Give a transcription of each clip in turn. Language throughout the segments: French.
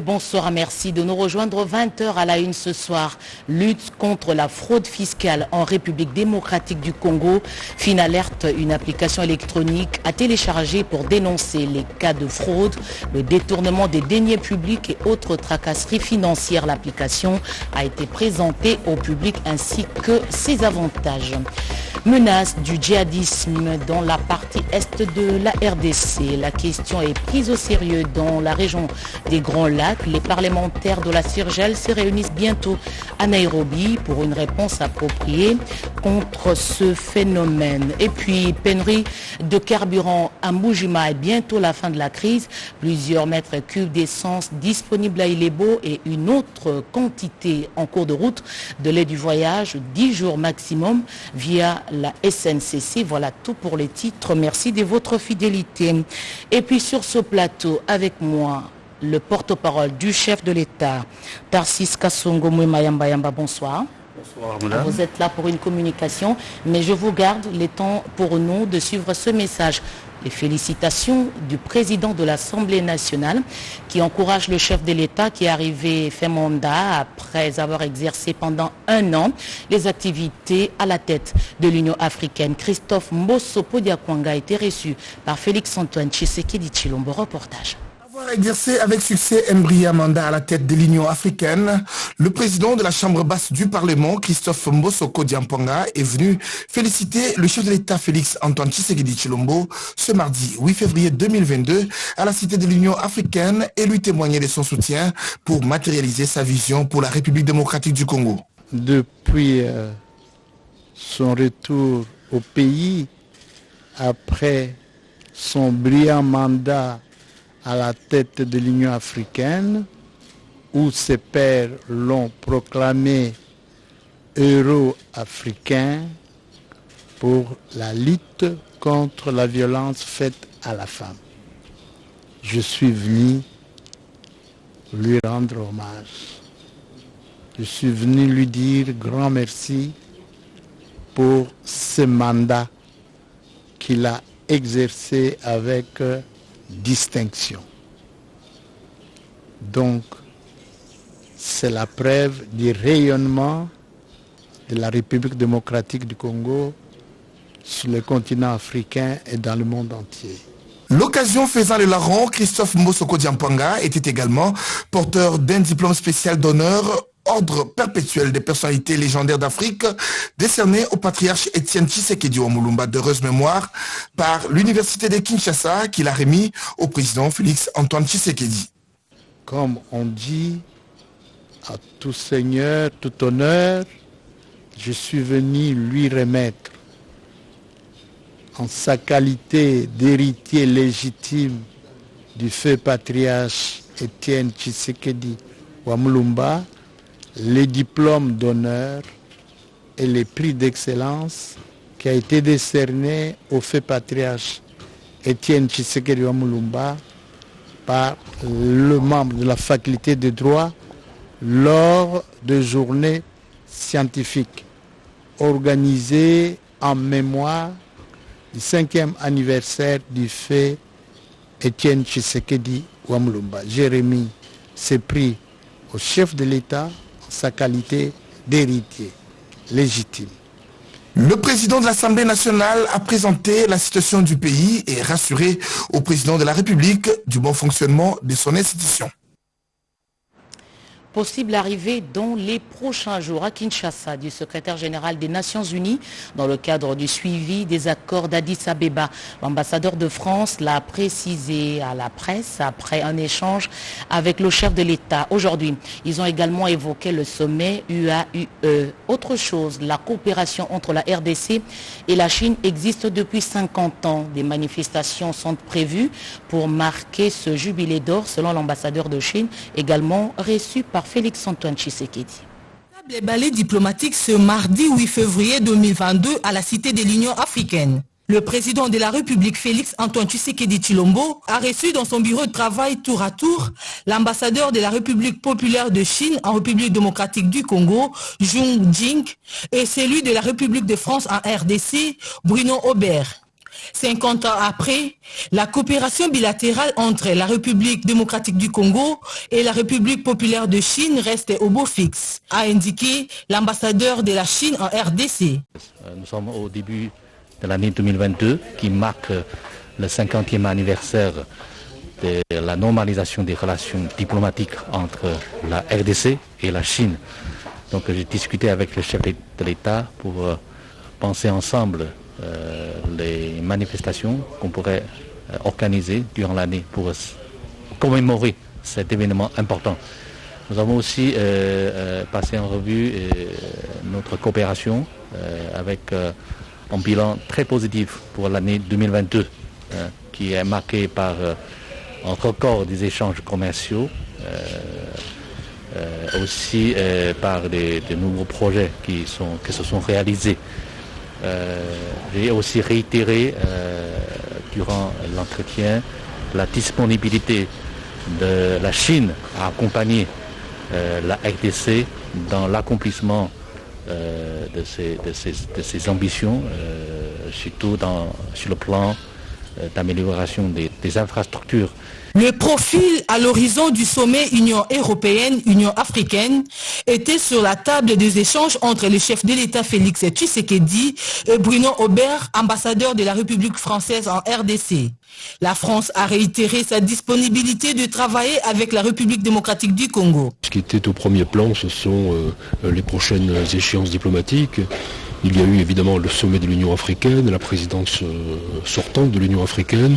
Bonsoir, merci de nous rejoindre 20h à la une ce soir. Lutte contre la fraude fiscale en République démocratique du Congo. Fine alerte, une application électronique à télécharger pour dénoncer les cas de fraude, le détournement des deniers publics et autres tracasseries financières. L'application a été présentée au public ainsi que ses avantages. Menace du djihadisme dans la partie est de la RDC. La question est prise au sérieux dans la région des Grands Lacs. Les parlementaires de la CIRGEL se réunissent bientôt à Nairobi pour une réponse appropriée contre ce phénomène. Et puis, pénurie de carburant à Mujima et bientôt la fin de la crise. Plusieurs mètres cubes d'essence disponibles à Ilebo et une autre quantité en cours de route de lait du voyage, 10 jours maximum via la SNCC. Voilà tout pour les titres. Merci de votre fidélité. Et puis sur ce plateau, avec moi, le porte-parole du chef de l'État, Tarsis Kasongo Mouema-Yamba. Bonsoir. Bonsoir, madame. Vous êtes là pour une communication, mais je vous garde les temps pour nous de suivre ce message. Les félicitations du président de l'Assemblée nationale qui encourage le chef de l'État qui est arrivé fait mandat après avoir exercé pendant 1 an les activités à la tête de l'Union africaine. Christophe Mbosso Diakwanga a été reçu par Félix-Antoine Tshisekedi Tshilombo. Reportage. Avoir exercé avec succès un brillant mandat à la tête de l'Union africaine, le président de la Chambre basse du Parlement, Christophe Mbosso Diakwanga, est venu féliciter le chef de l'État Félix-Antoine Tshisekedi Tshilombo ce mardi 8 février 2022 à la Cité de l'Union africaine et lui témoigner de son soutien pour matérialiser sa vision pour la République démocratique du Congo. Depuis son retour au pays, après son brillant mandat à la tête de l'Union africaine, où ses pairs l'ont proclamé héros africain pour la lutte contre la violence faite à la femme. Je suis venu lui rendre hommage. Je suis venu lui dire grand merci pour ce mandat qu'il a exercé avec distinction. Donc, c'est la preuve du rayonnement de la République démocratique du Congo sur le continent africain et dans le monde entier. L'occasion faisant le larron, Christophe Mbosso Diakwanga était également porteur d'un diplôme spécial d'honneur ordre perpétuel des personnalités légendaires d'Afrique, décerné au patriarche Étienne Tshisekedi Wamulumba d'heureuse mémoire par l'université de Kinshasa qu'il a remis au président Félix-Antoine Tshisekedi. Comme on dit, à tout seigneur, tout honneur, je suis venu lui remettre en sa qualité d'héritier légitime du feu patriarche Étienne Tshisekedi Wamulumba, les diplômes d'honneur et les prix d'excellence qui a été décerné au feu patriarche Étienne Tshisekedi Wamulumba par le membre de la faculté de droit lors de journées scientifiques organisées en mémoire du 5e anniversaire du feu Étienne Tshisekedi Wamulumba. J'ai remis ces prix au chef de l'État sa qualité d'héritier légitime. Le président de l'Assemblée nationale a présenté la situation du pays et rassuré au président de la République du bon fonctionnement de son institution. Possible arrivée dans les prochains jours à Kinshasa du secrétaire général des Nations Unies dans le cadre du suivi des accords d'Addis Abeba. L'ambassadeur de France l'a précisé à la presse après un échange avec le chef de l'État. Aujourd'hui, ils ont également évoqué le sommet UAUE. Autre chose, la coopération entre la RDC et la Chine existe depuis 50 ans. Des manifestations sont prévues pour marquer ce jubilé d'or selon l'ambassadeur de Chine, également reçu par Félix-Antoine Tshisekedi. Les balais diplomatiques ce mardi 8 février 2022 à la Cité de l'Union africaine. Le président de la République Félix-Antoine Tshisekedi Tshilombo a reçu dans son bureau de travail tour à tour l'ambassadeur de la République populaire de Chine en République démocratique du Congo, Jung Jing, et celui de la République de France en RDC, Bruno Aubert. 50 ans après, la coopération bilatérale entre la République démocratique du Congo et la République populaire de Chine reste au beau fixe, a indiqué l'ambassadeur de la Chine en RDC. Nous sommes au début de l'année 2022 qui marque le 50e anniversaire de la normalisation des relations diplomatiques entre la RDC et la Chine. Donc j'ai discuté avec le chef de l'État pour penser ensemble les manifestations qu'on pourrait organiser durant l'année pour commémorer cet événement important. Nous avons aussi passé en revue notre coopération avec un bilan très positif pour l'année 2022 qui est marqué par un record des échanges commerciaux, aussi par de nouveaux projets qui se sont réalisés. J'ai aussi réitéré durant l'entretien la disponibilité de la Chine à accompagner la RDC dans l'accomplissement de ses ambitions, surtout sur le plan d'amélioration des infrastructures. Le profil à l'horizon du sommet Union européenne-Union africaine était sur la table des échanges entre le chef de l'État Félix Tshisekedi et Bruno Aubert, ambassadeur de la République française en RDC. La France a réitéré sa disponibilité de travailler avec la République démocratique du Congo. Ce qui était au premier plan, ce sont les prochaines échéances diplomatiques. Il y a eu évidemment le sommet de l'Union africaine, la présidence sortante de l'Union africaine.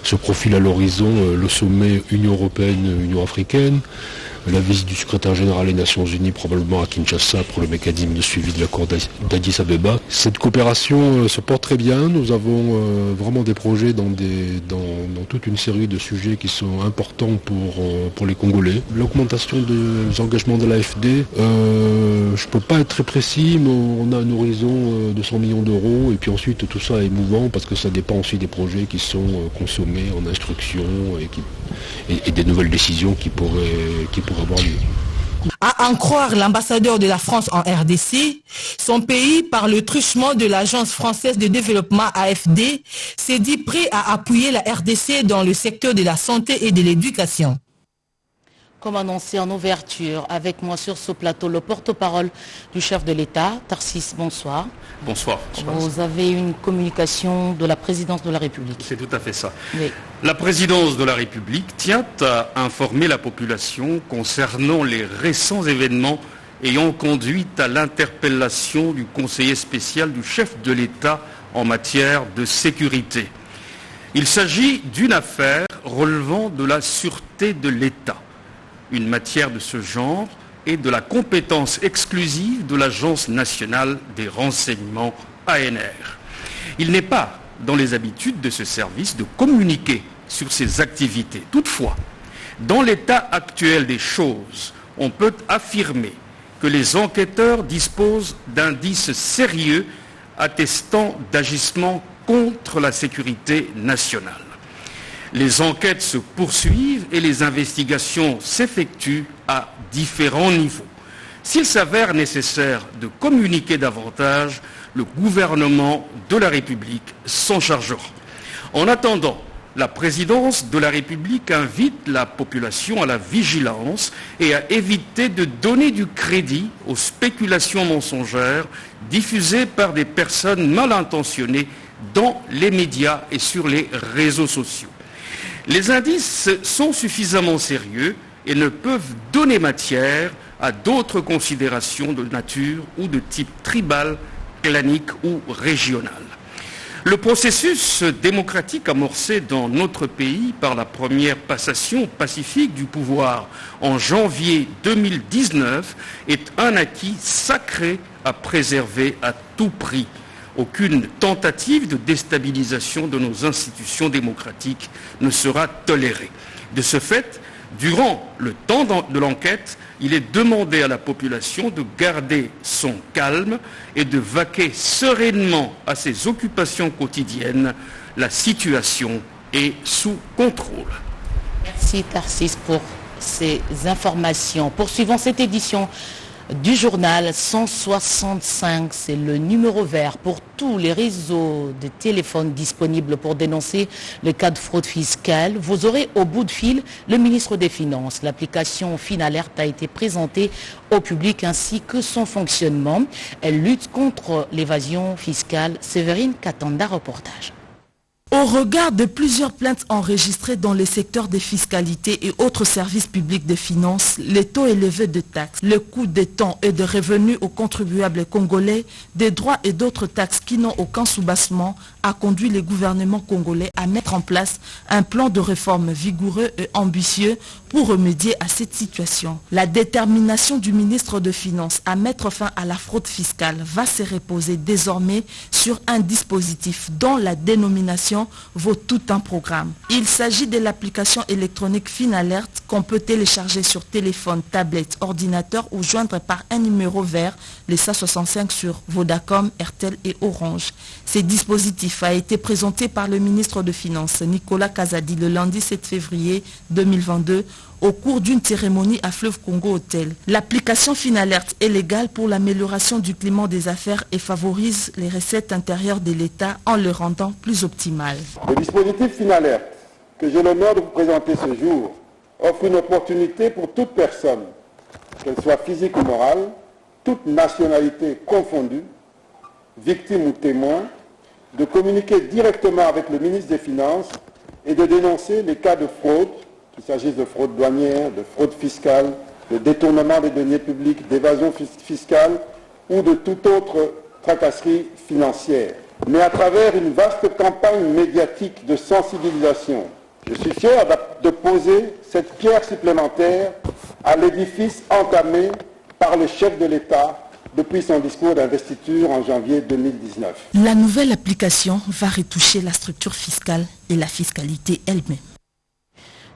Se profile à l'horizon le sommet Union européenne-Union africaine. La visite du secrétaire général des Nations Unies probablement à Kinshasa pour le mécanisme de suivi de l'accord d'Addis Abeba. Cette coopération se porte très bien. Nous avons vraiment des projets dans toute une série de sujets qui sont importants pour les Congolais. L'augmentation des engagements de l'AFD, je ne peux pas être très précis, mais on a un horizon de 100 millions d'euros et puis ensuite tout ça est mouvant parce que ça dépend aussi des projets qui sont consommés en instruction et des nouvelles décisions qui pourraient avoir lieu. À en croire l'ambassadeur de la France en RDC, son pays, par le truchement de l'Agence française de développement AFD, s'est dit prêt à appuyer la RDC dans le secteur de la santé et de l'éducation. Comme annoncé en ouverture, avec moi sur ce plateau, le porte-parole du chef de l'État, Tarsis, bonsoir. Bonsoir. Vous avez une communication de la présidence de la République. C'est tout à fait ça. Oui. La présidence de la République tient à informer la population concernant les récents événements ayant conduit à l'interpellation du conseiller spécial du chef de l'État en matière de sécurité. Il s'agit d'une affaire relevant de la sûreté de l'État. Une matière de ce genre est de la compétence exclusive de l'Agence nationale des renseignements ANR. Il n'est pas dans les habitudes de ce service de communiquer sur ses activités. Toutefois, dans l'état actuel des choses, on peut affirmer que les enquêteurs disposent d'indices sérieux attestant d'agissements contre la sécurité nationale. Les enquêtes se poursuivent et les investigations s'effectuent à différents niveaux. S'il s'avère nécessaire de communiquer davantage, le gouvernement de la République s'en chargera. En attendant, la présidence de la République invite la population à la vigilance et à éviter de donner du crédit aux spéculations mensongères diffusées par des personnes mal intentionnées dans les médias et sur les réseaux sociaux. Les indices sont suffisamment sérieux et ne peuvent donner matière à d'autres considérations de nature ou de type tribal, clanique ou régional. Le processus démocratique amorcé dans notre pays par la première passation pacifique du pouvoir en janvier 2019 est un acquis sacré à préserver à tout prix. Aucune tentative de déstabilisation de nos institutions démocratiques ne sera tolérée. De ce fait, durant le temps de l'enquête, il est demandé à la population de garder son calme et de vaquer sereinement à ses occupations quotidiennes. La situation est sous contrôle. Merci Tarsis pour ces informations. Poursuivons cette édition du journal 165. C'est le numéro vert pour tous les réseaux de téléphone disponibles pour dénoncer le cas de fraude fiscale. Vous aurez au bout de fil le ministre des Finances. L'application FinAlert a été présentée au public ainsi que son fonctionnement. Elle lutte contre l'évasion fiscale. Séverine Katanda, reportage. Au regard de plusieurs plaintes enregistrées dans les secteurs des fiscalités et autres services publics de finances, les taux élevés de taxes, le coût des temps et de revenus aux contribuables congolais, des droits et d'autres taxes qui n'ont aucun soubassement, a conduit les gouvernements congolais à mettre en place un plan de réforme vigoureux et ambitieux pour remédier à cette situation. La détermination du ministre des Finances à mettre fin à la fraude fiscale va se reposer désormais sur un dispositif dont la dénomination vaut tout un programme. Il s'agit de l'application électronique FinAlert qu'on peut télécharger sur téléphone, tablette, ordinateur ou joindre par un numéro vert, les 165 sur Vodacom, RTL et Orange. Ce dispositif a été présenté par le ministre des Finances, Nicolas Kazadi, le lundi 7 février 2022 au cours d'une cérémonie à Fleuve Congo Hotel. L'application FinAlert est légale pour l'amélioration du climat des affaires et favorise les recettes intérieures de l'État en le rendant plus optimal. Le dispositif FinAlert que j'ai l'honneur de vous présenter ce jour offre une opportunité pour toute personne, qu'elle soit physique ou morale, toute nationalité confondue, victime ou témoin, de communiquer directement avec le ministre des Finances et de dénoncer les cas de fraude, qu'il s'agisse de fraude douanière, de fraude fiscale, de détournement des deniers publics, d'évasion fiscale ou de toute autre tracasserie financière. Mais à travers une vaste campagne médiatique de sensibilisation, je suis fier de poser cette pierre supplémentaire à l'édifice entamé par le chef de l'État depuis son discours d'investiture en janvier 2019. La nouvelle application va retoucher la structure fiscale et la fiscalité elle-même.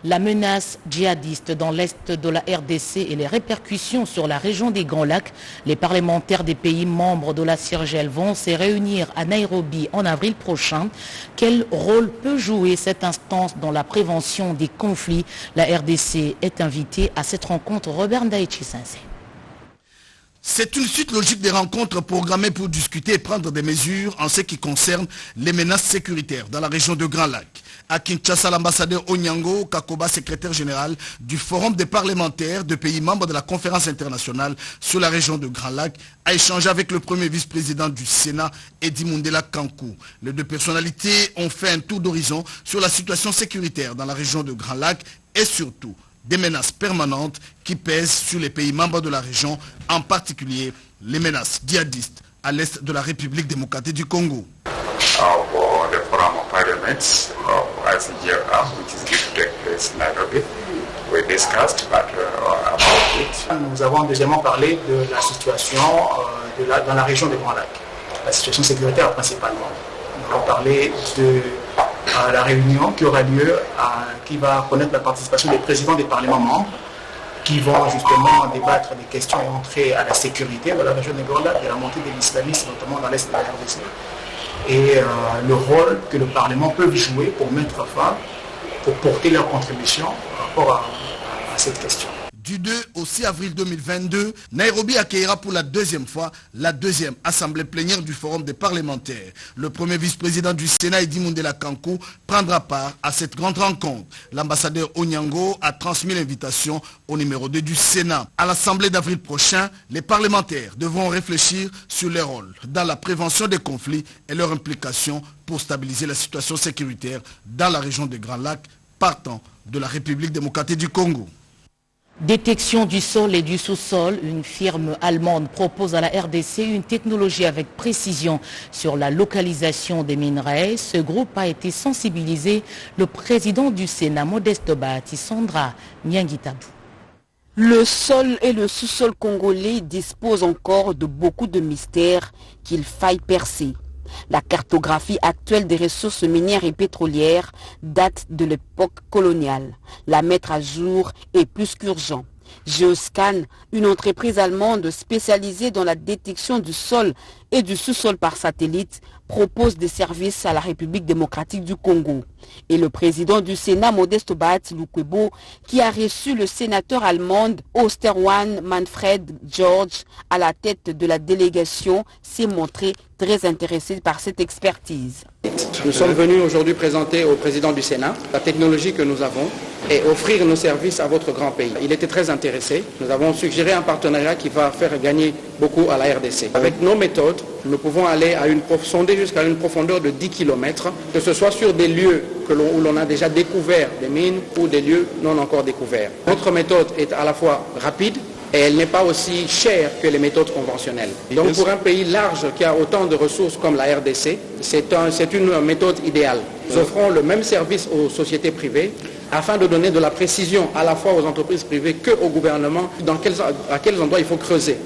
La menace djihadiste dans l'est de la RDC et les répercussions sur la région des Grands Lacs. Les parlementaires des pays membres de la CIRGL vont se réunir à Nairobi en avril prochain. Quel rôle peut jouer cette instance dans la prévention des conflits? La RDC est invitée à cette rencontre. Robert Ndaïchi-Sensé. C'est une suite logique des rencontres programmées pour discuter et prendre des mesures en ce qui concerne les menaces sécuritaires dans la région de Grand Lac. À Kinshasa, l'ambassadeur Onyango Kakoba, secrétaire général du Forum des parlementaires de pays membres de la conférence internationale sur la région de Grand Lac, a échangé avec le premier vice-président du Sénat, Edi Mundela Kankou. Les deux personnalités ont fait un tour d'horizon sur la situation sécuritaire dans la région de Grand Lac et surtout des menaces permanentes qui pèsent sur les pays membres de la région, en particulier les menaces djihadistes à l'est de la République démocratique du Congo. For the Forum of Parliaments of ICGLR, which is going to take place in Nairobi. We discussed about it. Nous avons deuxièmement parlé de la situation dans la région des Grands Lacs, la situation sécuritaire principalement. Nous avons parlé de la réunion qui aura lieu, qui va connaître la participation des présidents des parlements membres, qui vont justement débattre des questions ayant trait à la sécurité dans la région des Grands Lacs, de la montée de l'islamisme, notamment dans l'est de la RDC, et le rôle que le Parlement peut jouer pour mettre fin, pour porter leur contribution par rapport à cette question. Du 2 au 6 avril 2022, Nairobi accueillera pour la deuxième fois la deuxième assemblée plénière du Forum des parlementaires. Le premier vice-président du Sénat, Edi Mundela Kankou, prendra part à cette grande rencontre. L'ambassadeur Onyango a transmis l'invitation au numéro 2 du Sénat. À l'assemblée d'avril prochain, les parlementaires devront réfléchir sur leur rôle dans la prévention des conflits et leur implication pour stabiliser la situation sécuritaire dans la région des Grands Lacs, partant de la République démocratique du Congo. Détection du sol et du sous-sol, une firme allemande propose à la RDC une technologie avec précision sur la localisation des minerais. Ce groupe a été sensibilisé. Le président du Sénat, Modeste Bahati, Sandra Nyangitabou. Le sol et le sous-sol congolais disposent encore de beaucoup de mystères qu'il faille percer. La cartographie actuelle des ressources minières et pétrolières date de l'époque coloniale. La mettre à jour est plus qu'urgent. Geoscan, une entreprise allemande spécialisée dans la détection du sol et du sous-sol par satellite, propose des services à la République démocratique du Congo. Et le président du Sénat, Modeste Bahati Lukwebo, qui a reçu le sénateur allemand Osterwan Manfred George à la tête de la délégation, s'est montré très intéressé par cette expertise. Nous sommes venus aujourd'hui présenter au président du Sénat la technologie que nous avons et offrir nos services à votre grand pays. Il était très intéressé. Nous avons suggéré un partenariat qui va faire gagner beaucoup à la RDC. Avec nos méthodes, nous pouvons aller sonder jusqu'à une profondeur de 10 km, que ce soit sur des lieux où l'on a déjà découvert des mines ou des lieux non encore découverts. Notre méthode est à la fois rapide et elle n'est pas aussi chère que les méthodes conventionnelles. Donc pour un pays large qui a autant de ressources comme la RDC, c'est une méthode idéale. Nous offrons le même service aux sociétés privées afin de donner de la précision à la fois aux entreprises privées qu'au gouvernement à quels endroits il faut creuser.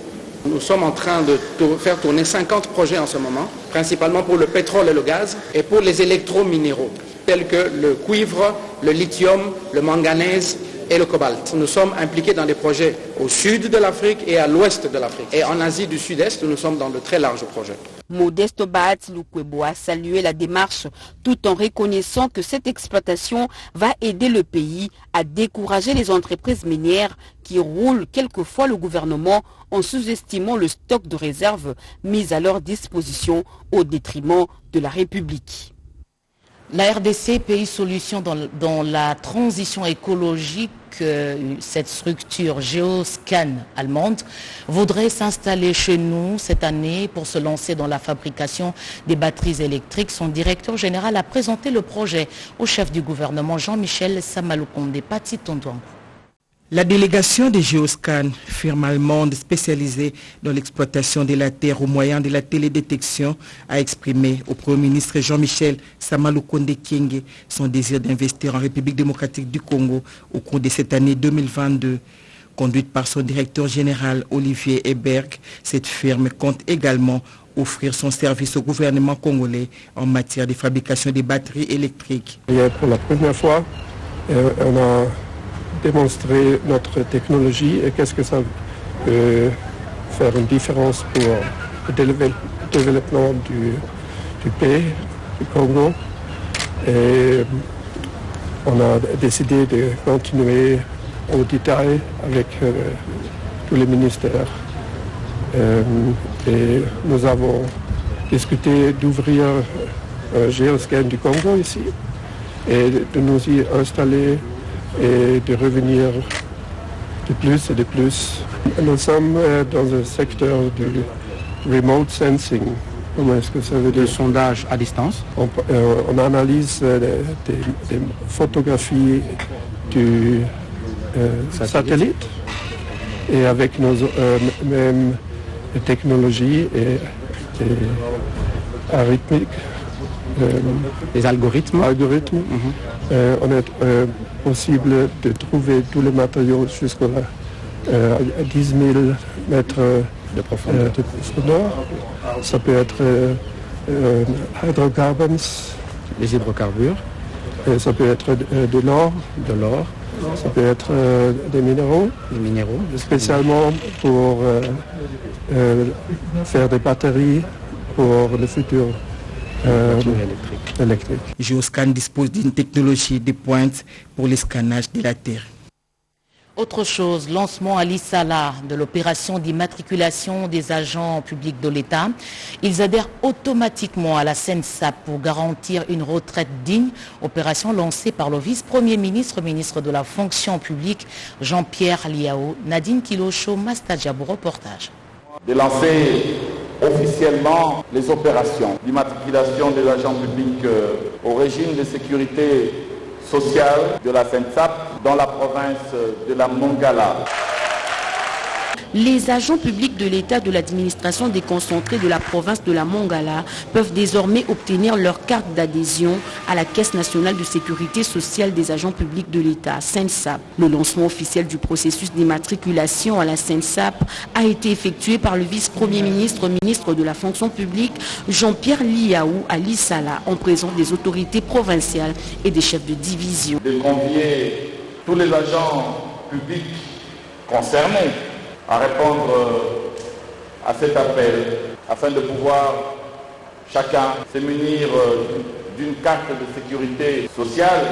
Nous sommes en train de faire tourner 50 projets en ce moment, principalement pour le pétrole et le gaz et pour les électrominéraux, tels que le cuivre, le lithium, le manganèse et le cobalt. Nous sommes impliqués dans des projets au sud de l'Afrique et à l'ouest de l'Afrique. Et en Asie du Sud-Est, nous sommes dans de très larges projets. Modeste Bahati Lukwebo a salué la démarche tout en reconnaissant que cette exploitation va aider le pays à décourager les entreprises minières qui roulent quelquefois le gouvernement en sous-estimant le stock de réserves mis à leur disposition au détriment de la République. La RDC, pays solution dans la transition écologique, cette structure Geoscan allemande voudrait s'installer chez nous cette année pour se lancer dans la fabrication des batteries électriques. Son directeur général a présenté le projet au chef du gouvernement Jean-Michel Samalukonde Pati Tondouan. La délégation de Geoscan, firme allemande spécialisée dans l'exploitation de la terre au moyen de la télédétection, a exprimé au Premier ministre Jean-Michel Samalukonde Kyenge son désir d'investir en République démocratique du Congo au cours de cette année 2022. Conduite par son directeur général Olivier Eberg, cette firme compte également offrir son service au gouvernement congolais en matière de fabrication des batteries électriques. Pour la première fois, on a démontrer notre technologie et qu'est-ce que ça peut faire une différence pour le développement du pays, du Congo. Et on a décidé de continuer au détail avec tous les ministères. Et nous avons discuté d'ouvrir un Geoscan du Congo ici et de nous y installer et de revenir de plus et de plus. Nous sommes dans un secteur du remote sensing. Comment est-ce que ça veut dire? Le sondage à distance. On analyse des photographies du satellite et avec nos mêmes technologies et arithmiques. Les algorithmes. On est possible de trouver tous les matériaux jusqu'à 10 000 mètres de profondeur. Ça peut être hydrocarbons. Les hydrocarbures. Et ça peut être de l'or. Ça peut être des minéraux. Spécialement pour faire des batteries pour le futur. Électrique. Geoscan dispose d'une technologie de pointe pour le scannage de la Terre. Autre chose, lancement à l'Issala de l'opération d'immatriculation des agents publics de l'État. Ils adhèrent automatiquement à la SENSAP pour garantir une retraite digne. Opération lancée par le vice-premier ministre, ministre de la fonction publique, Jean-Pierre Liao. Nadine Kilocho, Mastadjabou, reportage. De lancer officiellement les opérations d'immatriculation des agents publics au régime de sécurité sociale de la SENSAP dans la province de la Mongala. Les agents publics de l'État de l'administration déconcentrée de la province de la Mongala peuvent désormais obtenir leur carte d'adhésion à la Caisse nationale de sécurité sociale des agents publics de l'État, SENSAP. Le lancement officiel du processus d'immatriculation à la SENSAP a été effectué par le vice-premier ministre, ministre de la fonction publique, Jean-Pierre Liao à l'Issala, en présence des autorités provinciales et des chefs de division. De convier tous les agents publics concernés à répondre à cet appel afin de pouvoir chacun se munir d'une carte de sécurité sociale.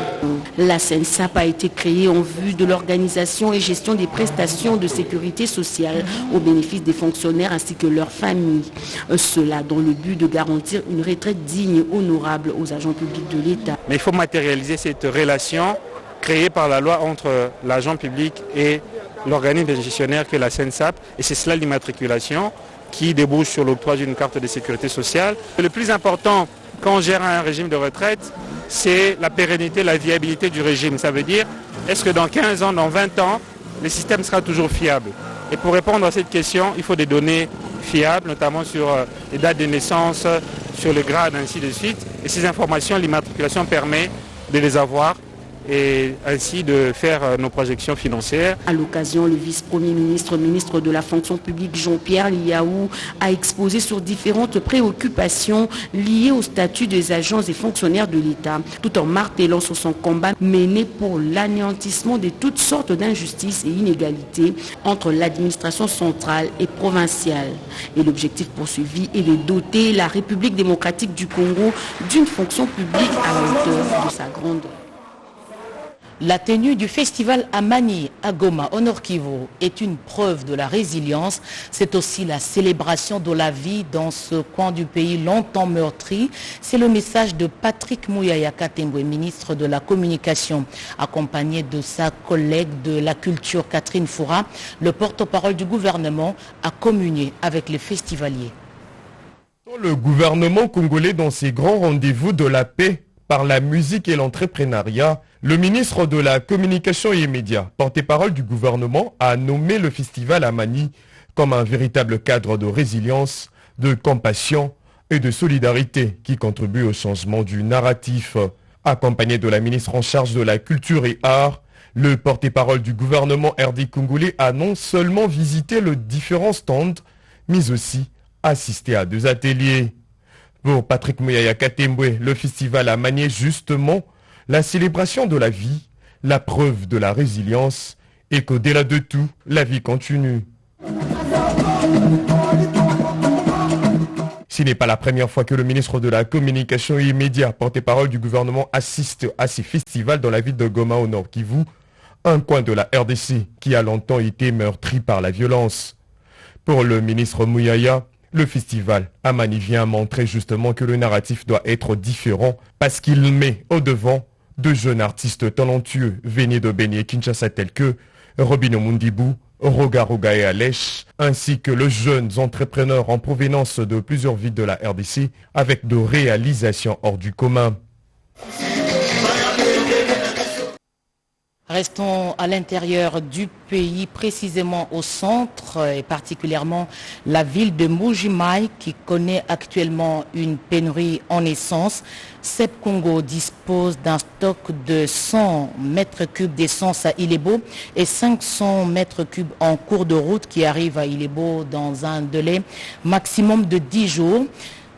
La SENSAP a été créée en vue de l'organisation et gestion des prestations de sécurité sociale au bénéfice des fonctionnaires ainsi que leurs familles. Cela dans le but de garantir une retraite digne et honorable aux agents publics de l'État. Mais il faut matérialiser cette relation créée par la loi entre l'agent public et l'organisme gestionnaire que la SENSAP, et c'est cela l'immatriculation qui débouche sur l'octroi d'une carte de sécurité sociale. Le plus important quand on gère un régime de retraite, c'est la pérennité, la viabilité du régime. Ça veut dire, est-ce que dans 15 ans, dans 20 ans, le système sera toujours fiable? Et pour répondre à cette question, il faut des données fiables, notamment sur les dates de naissance, sur le grade, ainsi de suite. Et ces informations, l'immatriculation permet de les avoir et ainsi de faire nos projections financières. À l'occasion, le vice-premier ministre, ministre de la fonction publique Jean-Pierre Liaou a exposé sur différentes préoccupations liées au statut des agents et fonctionnaires de l'État, tout en martelant sur son combat mené pour l'anéantissement de toutes sortes d'injustices et inégalités entre l'administration centrale et provinciale. Et l'objectif poursuivi est de doter la République démocratique du Congo d'une fonction publique à la hauteur de sa grandeur. La tenue du festival Amani à Goma, au Nord Kivu, est une preuve de la résilience. C'est aussi la célébration de la vie dans ce coin du pays longtemps meurtri. C'est le message de Patrick Mouyaya Katembwe, ministre de la Communication, accompagné de sa collègue de la Culture Catherine Foura. Le porte-parole du gouvernement a communié avec les festivaliers. Le gouvernement congolais dans ses grands rendez-vous de la paix par la musique et l'entrepreneuriat, le ministre de la Communication et Médias, porte-parole du gouvernement, a nommé le festival Amani comme un véritable cadre de résilience, de compassion et de solidarité qui contribue au changement du narratif. Accompagné de la ministre en charge de la culture et art, le porte-parole du gouvernement RD congolais a non seulement visité les différents stands, mais aussi assisté à 2 ateliers. Pour Patrick Mouyaya Katembwe, le festival a manié justement la célébration de la vie, la preuve de la résilience et qu'au-delà de tout, la vie continue. Ce n'est pas la première fois que le ministre de la Communication et Médias, porte-parole du gouvernement, assiste à ces festivals dans la ville de Goma au Nord Kivu, un coin de la RDC qui a longtemps été meurtri par la violence. Pour le ministre Mouyaya, le festival Amani vient montrer justement que le narratif doit être différent parce qu'il met au devant de jeunes artistes talentueux venus de Béni et Kinshasa tels que Robino Mundibou, Roga Roga et Alèche, ainsi que les jeunes entrepreneurs en provenance de plusieurs villes de la RDC avec de réalisations hors du commun. Restons à l'intérieur du pays, précisément au centre et particulièrement la ville de Mbuji-Mayi qui connaît actuellement une pénurie en essence. CEP Congo dispose d'un stock de 100 mètres cubes d'essence à Ilebo et 500 mètres cubes en cours de route qui arrivent à Ilebo dans un délai maximum de 10 jours.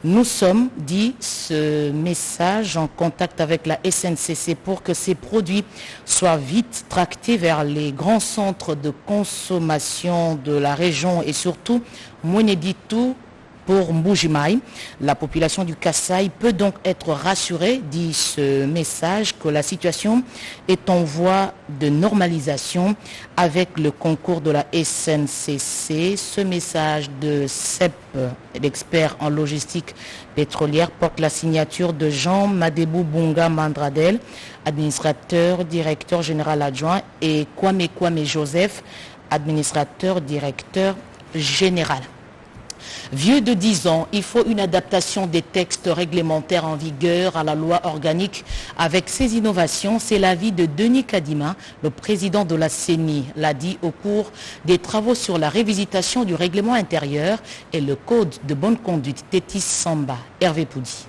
Nous sommes, dit ce message, en contact avec la SNCC pour que ces produits soient vite tractés vers les grands centres de consommation de la région et surtout Mweneditu pour Mbuji-Mayi. La population du Kasaï peut donc être rassurée, dit ce message, que la situation est en voie de normalisation avec le concours de la SNCC. Ce message de CEP, l'expert en logistique pétrolière, porte la signature de Jean Madebou Bunga Mandradel, administrateur, directeur général adjoint, et Kwame Joseph, administrateur, directeur général. Vieux de 10 ans, il faut une adaptation des textes réglementaires en vigueur à la loi organique. Avec ces innovations, c'est l'avis de Denis Kadima, le président de la CENI, l'a dit au cours des travaux sur la révisitation du règlement intérieur et le code de bonne conduite. Tétis Samba, Hervé Poudi.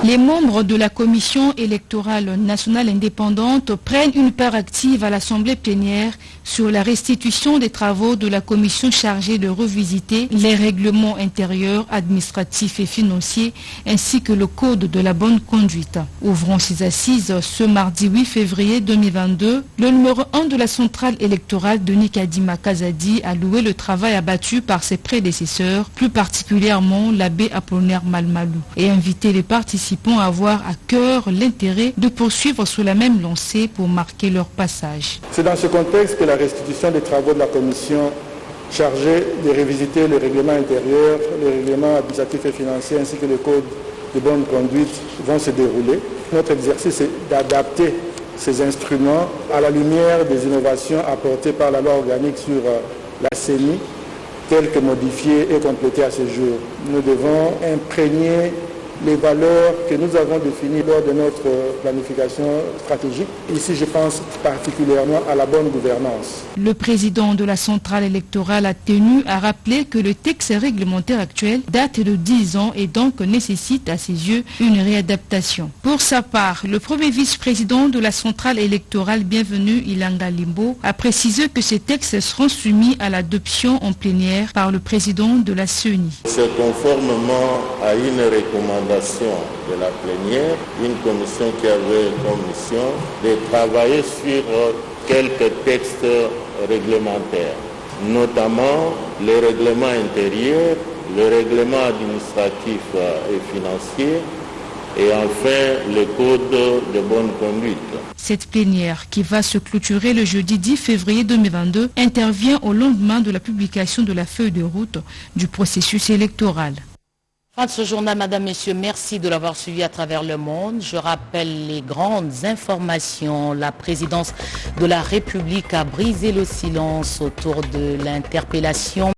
Les membres de la Commission électorale nationale indépendante prennent une part active à l'Assemblée plénière sur la restitution des travaux de la commission chargée de revisiter les règlements intérieurs, administratifs et financiers ainsi que le code de la bonne conduite. Ouvrant ses assises ce mardi 8 février 2022, le numéro 1 de la centrale électorale, Denis Kadima Kazadi, a loué le travail abattu par ses prédécesseurs, plus particulièrement l'abbé Apollinaire Malmalou, et invité les participants à avoir à cœur l'intérêt de poursuivre sur la même lancée pour marquer leur passage. C'est dans ce contexte que la restitution des travaux de la commission chargée de revisiter le règlement intérieur, le règlement administratif et financier ainsi que le code de bonne conduite vont se dérouler. Notre exercice est d'adapter ces instruments à la lumière des innovations apportées par la loi organique sur la CENI, telle que modifiée et complétée à ce jour. Nous devons imprégner les valeurs que nous avons définies lors de notre planification stratégique. Ici, je pense particulièrement à la bonne gouvernance. Le président de la centrale électorale a tenu à rappeler que le texte réglementaire actuel date de 10 ans et donc nécessite à ses yeux une réadaptation. Pour sa part, le premier vice-président de la centrale électorale, Bienvenu Ilanga Limbo, a précisé que ces textes seront soumis à l'adoption en plénière par le président de la CENI. C'est conformément à une recommandation de la plénière, une commission qui avait comme mission de travailler sur quelques textes réglementaires, notamment le règlement intérieur, le règlement administratif et financier, et enfin le code de bonne conduite. Cette plénière, qui va se clôturer le jeudi 10 février 2022, intervient au lendemain de la publication de la feuille de route du processus électoral. Fin de ce journal, Madame, Messieurs, merci de l'avoir suivi à travers le monde. Je rappelle les grandes informations. La présidence de la République a brisé le silence autour de l'interpellation